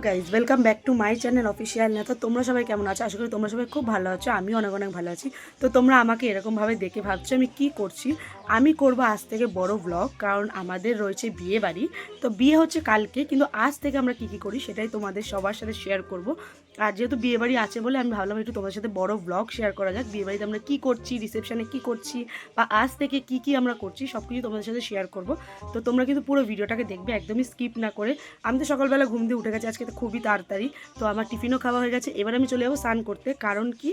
Guys welcome back to my channel official না। তো তোমরা সবাই কেমন আছো? আশা করি তোমরা সবাই খুব ভালো আছো, আমি অনেক অনেক ভালো আছি। তো তোমরা আমাকে এরকমভাবে দেখে ভাবছো আমি কি করছি। আমি করব আজ থেকে বড় ব্লগ, কারণ আমাদের রয়েছে বিয়ে বাড়ি। তো বিয়ে হচ্ছে কালকে, কিন্তু আজ থেকে আমরা কী কী করি সেটাই তোমাদের সবার সাথে শেয়ার করব। আর যেহেতু বিয়ে বাড়ি আছে বলে আমি ভাবলাম একটু তোমাদের সাথে বড় ব্লগ শেয়ার করা যাক। বিয়ে বাড়িতে আমরা কী করছি, রিসেপশানে কী করছি, বা আজ থেকে কী কী আমরা করছি সব কিছু তোমাদের সাথে শেয়ার করব। তো তোমরা কিন্তু পুরো ভিডিওটাকে দেখবে, একদমই স্কিপ না করে। আমি তো সকালবেলা ঘুম দিয়ে উঠে গেছি আজকে তো খুবই তাড়াতাড়ি। তো আমার টিফিনও খাওয়া হয়ে গেছে, এবার আমি চলে যাবো স্নান করতে। কারণ কি,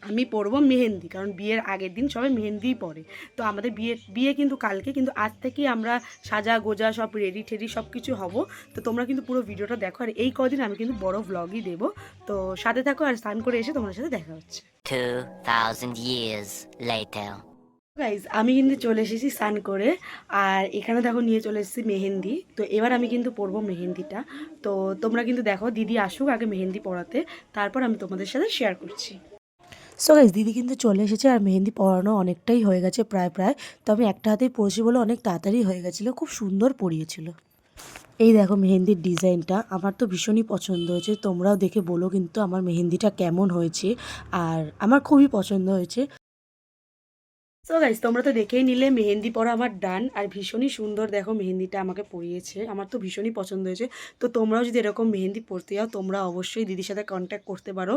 আমি পরবো মেহেন্দি, কারণ বিয়ের আগের দিন সবাই মেহেন্দিই পরে। তো আমাদের বিয়ে কিন্তু কালকে, কিন্তু আজ থেকেই আমরা সাজা গোজা সব রেডি ঠেডি সব কিছু হব। তো তোমরা কিন্তু পুরো ভিডিওটা দেখো, আর এই কদিন আমি কিন্তু বড় ভ্লগই দেবো। তো সাথে থাকো, আর স্নান করে এসে তোমাদের সাথে দেখা হচ্ছে। 2000 years later. গাইজ আমি কিন্তু চলে এসেছি স্নান করে, আর এখানে দেখো নিয়ে চলে এসেছি মেহেন্দি। তো এবার আমি কিন্তু পরবো মেহেন্দিটা। তো তোমরা কিন্তু দেখো, দিদি আসুক আগে মেহেন্দি পরাতে, তারপর আমি তোমাদের সাথে শেয়ার করছি। সো গাইজ দিদি কিন্তু চলে এসেছে, আর মেহেন্দি পরানো অনেকটাই হয়ে গেছে, প্রায়। তো আমি একটা হাতেই পরেছি বলে অনেক তাড়াতাড়ি হয়ে গেছিলো, খুব সুন্দর পরিয়েছিল। এই দেখো মেহেন্দির ডিজাইনটা আমার তো ভীষণই পছন্দ হয়েছে। তোমরাও দেখে বলো কিন্তু আমার মেহেন্দিটা কেমন হয়েছে, আর আমার খুবই পছন্দ হয়েছে। সো গাইস তোমরা তো দেখেই নিলে মেহেন্দি পরা আমার ডান, আর ভীষণই সুন্দর দেখো মেহেন্দিটা আমাকে পরিয়েছে, আমার তো ভীষণই পছন্দ হয়েছে। তো তোমরাও যদি এরকম মেহেন্দি পরতে যাও, তোমরা অবশ্যই দিদির সাথে কন্ট্যাক্ট করতে পারো।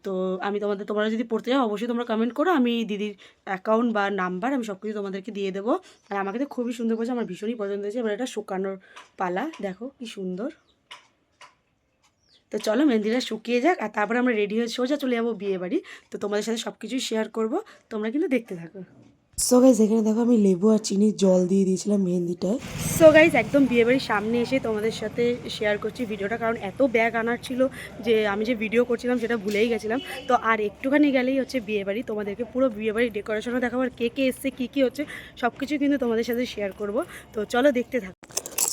তো আমি তোমরা যদি পড়তে যাও অবশ্যই তোমরা কমেন্ট করো, আমি দিদির অ্যাকাউন্ট বা নাম্বার আমি সব কিছু তোমাদেরকে দিয়ে দেবো। আর আমাকে তো খুবই সুন্দর করেছে, আমার ভীষণই পছন্দ হয়েছে। এবার এটা শুকানোর পালা, দেখো কি সুন্দর। তো চলো মেহেন্দিটা শুকিয়ে যাক, আর তারপরে আমরা রেডি হয়ে সোজা চলে যাবো বিয়ে বাড়ি। তো তোমাদের সাথে সব কিছুই শেয়ার করবো, তোমরা কিন্তু দেখতে থাকো। সো গাইজ এখানে দেখো আমি লেবু আর চিনির জল দিয়ে দিয়েছিলাম মেহেন্দিটায়। সো গাইজ একদম বিয়েবাড়ির সামনে এসে তোমাদের সাথে শেয়ার করছি ভিডিওটা, কারণ এত ব্যাগ আনার ছিল যে আমি যে ভিডিও করছিলাম সেটা ভুলেই গেছিলাম। তো আর একটুখানি গেলেই হচ্ছে বিয়েবাড়ি, তোমাদেরকে পুরো বিয়েবাড়ির ডেকোরেশনও দেখাবো, আর কে কে এসছে কী কী হচ্ছে সব কিছু কিন্তু তোমাদের সাথে শেয়ার করব। তো চলো দেখতে থাকো।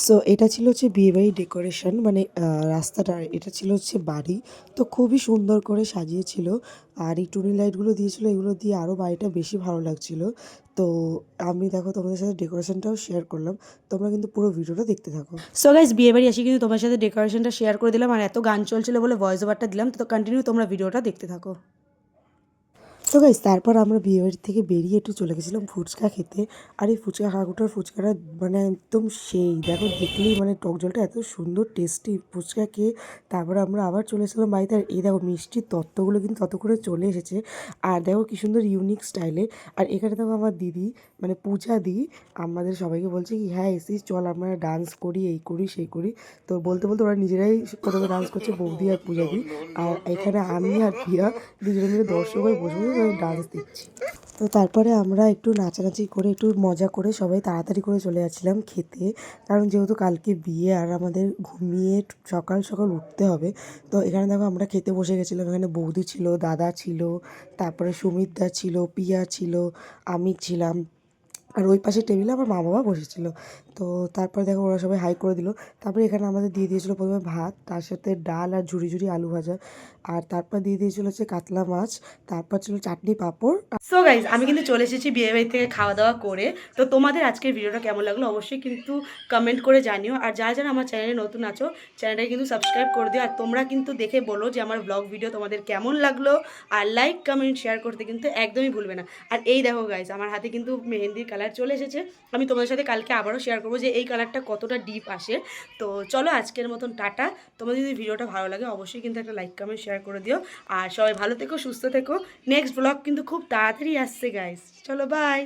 সো এটা ছিল হচ্ছে বিয়েবাড়ির ডেকোরেশন, মানে রাস্তাটা এটা ছিল হচ্ছে বাড়ি। তো খুবই সুন্দর করে সাজিয়েছিল, আর এই টুনি লাইটগুলো দিয়েছিল, এগুলো দিয়ে আরও বাড়িটা বেশি ভালো লাগছিল। তো আমি দেখো তোমাদের সাথে ডেকোরেশনটাও শেয়ার করলাম, তোমরা কিন্তু পুরো ভিডিওটা দেখতে থাকো। সো গাইজ বিয়েবাড়ি এসে কিন্তু তোমার সাথে ডেকোরেশনটা শেয়ার করে দিলাম, আর এত গান চলছিল বলে ভয়েস ওভারটা দিলাম। তো কন্টিনিউ তোমরা ভিডিওটা দেখতে থাকো। তো গাইস তারপর আমরা বিয়েবাড়ি থেকে বেরিয়ে একটু চলে গেছিলাম ফুচকা খেতে। আর এই ফুচকা কাকুটার ফুচকাটা মানে একদম সেই, দেখো দেখলেই মানে টক জলটা এত সুন্দর টেস্টি ফুচকা খেয়ে তারপরে আমরা আবার চলে এসেছিলাম বাড়িতে। আর এই দেখো মিষ্টির তত্ত্বগুলো কিন্তু তত করে চলে এসেছে, আর দেখো কি সুন্দর ইউনিক স্টাইলে। আর এখানে দেখো আমার দিদি মানে পূজা দি আমাদের সবাইকে বলছে কি হ্যাঁ এসিস চল আমরা ডান্স করি, এই করি সেই করি। তো বলতে বলতে ওরা নিজেরাই প্রথমে ডান্স করছে, বৌদি আর পূজা দি। আর এখানে আমি আর প্রিয়া দুজনে মিলে দর্শক হয়ে বসে বসে ডান্স দিচ্ছি। তো তারপরে আমরা একটু নাচানাচি করে একটু মজা করে সবাই তাড়াতাড়ি করে চলে যাচ্ছিলাম খেতে, কারণ যেহেতু কালকে বিয়ে আর আমাদের ঘুমিয়ে সকাল সকাল উঠতে হবে। তো এখানে দেখো আমরা খেতে বসে গেছিলাম, এখানে বৌদি ছিল, দাদা ছিল, তারপরে সুমিতদা ছিল, পিয়া ছিল, আমি ছিলাম, আর ওই পাশে টেবিলে আমার মা বাবা বসেছিল। তো তারপরে দেখো ওরা সবাই হাই করে দিল। তারপরে এখানে আমাদের দিয়ে দিয়েছিলো প্রথমে ভাত, তার সাথে ডাল আর ঝুড়ি ঝুড়ি আলু ভাজা, আর তারপর দিয়ে দিয়েছিল হচ্ছে কাতলা মাছ, তারপর ছিল চাটনি পাঁপড়। সো গাইজ আমি কিন্তু চলে এসেছি বিয়ে বাড়ি থেকে খাওয়া দাওয়া করে। তো তোমাদের আজকের ভিডিওটা কেমন লাগলো অবশ্যই কিন্তু কমেন্ট করে জানিও, আর যারা যারা আমার চ্যানেলে নতুন আছো চ্যানেলটাকে কিন্তু সাবস্ক্রাইব করে দিও। আর তোমরা কিন্তু দেখে বলো যে আমার ব্লগ ভিডিও তোমাদের কেমন লাগলো, আর লাইক কমেন্ট শেয়ার করতে কিন্তু একদমই ভুলবে না। আর এই দেখো গাইজ আমার হাতে কিন্তু মেহেন্দির কালার চলে এসেছে, আমি তোমাদের সাথে কালকে আবারও শেয়ার করবো যে এই কালারটা কতটা ডিপ আসে। তো চলো আজকের মতন টাটা। তোমাদের যদি ভিডিওটা ভালো লাগে অবশ্যই কিন্তু একটা লাইক কমেন্ট শেয়ার করে দিও, আর সবাই ভালো থেকো সুস্থ থেকো। নেক্সট ব্লগ কিন্তু খুব তাড়াতাড়ি আসছে গাইজ, চলো বাই।